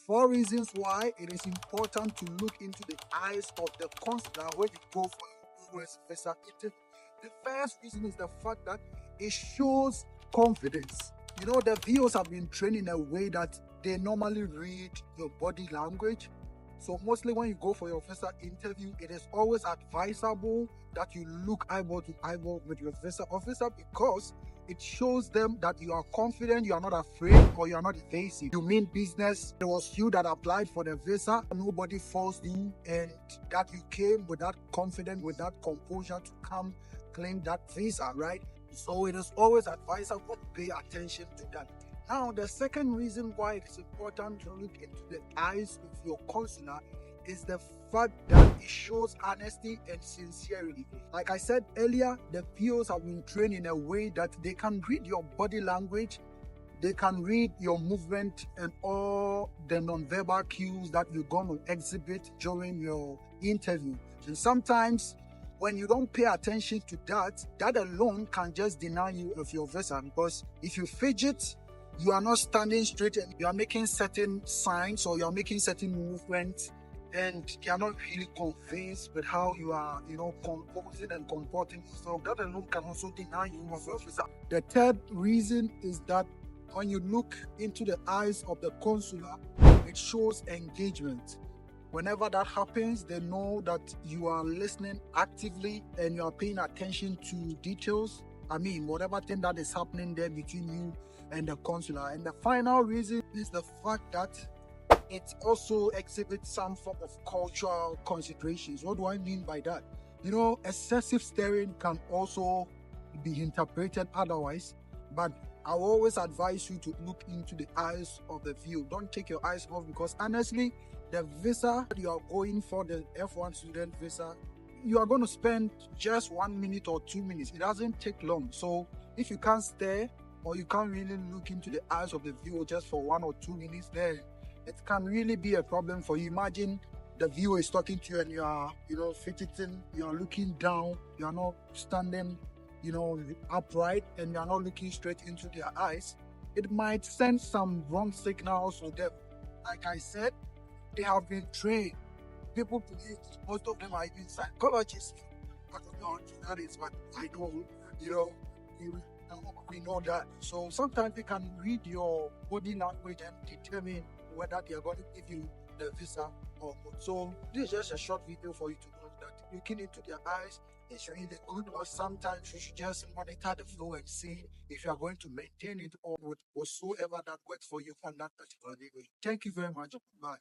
Four reasons why it is important to look into the eyes of the consular when you go for your US visa interview. The first reason is the fact that it shows confidence. You know, the VOs have been trained in a way that they normally read your body language. So mostly when you go for your visa interview, it is always advisable that you look eyeball to eyeball with your visa officer, because it shows them that you are confident, you are not afraid, or you are not evasive. You mean business. It was you that applied for the visa. Nobody forced you, and that you came with that confidence, with that composure to come claim that visa, right? So it is always advisable to pay attention to that. Now, the second reason why it is important to look into the eyes of your consular is the fact that it shows honesty and sincerity. Like I said earlier, the VOs have been trained in a way that they can read your body language, they can read your movement and all the non-verbal cues that you're going to exhibit during your interview. And sometimes when you don't pay attention to that, that alone can just deny you of your visa, because if you fidget, you are not standing straight and you are making certain signs or you are making certain movements, and they are not really convinced with how you are, composing and comporting yourself, that alone can also deny you of your visa. The third reason is that when you look into the eyes of the consular, it shows engagement. Whenever that happens, they know that you are listening actively and you are paying attention to details. Whatever thing that is happening there between you and the consular. And the final reason is the fact that it also exhibits some form of cultural considerations. What do I mean by that? Excessive staring can also be interpreted otherwise, but I will always advise you to look into the eyes of the VO. Don't take your eyes off, because honestly, the visa you are going for, the F1 student visa, you are going to spend just 1 minute or 2 minutes. It doesn't take long. So if you can't stare or you can't really look into the eyes of the VO just for 1 or 2 minutes, then it can really be a problem for you. Imagine the VO is talking to you and you are, fidgeting, you are looking down, you are not standing, upright, and you are not looking straight into their eyes. It might send some wrong signals to them. Like I said, they have been trained. People believe most of them are even psychologists. I don't know what that is, but I don't, we know that. So sometimes they can read your body language and determine whether they are going to give you the visa or not. So this is just a short video for you to know that looking into their eyes is really good, or sometimes you should just monitor the flow and see if you are going to maintain it or whatsoever that works for you on that particular day. Thank you very much. Bye.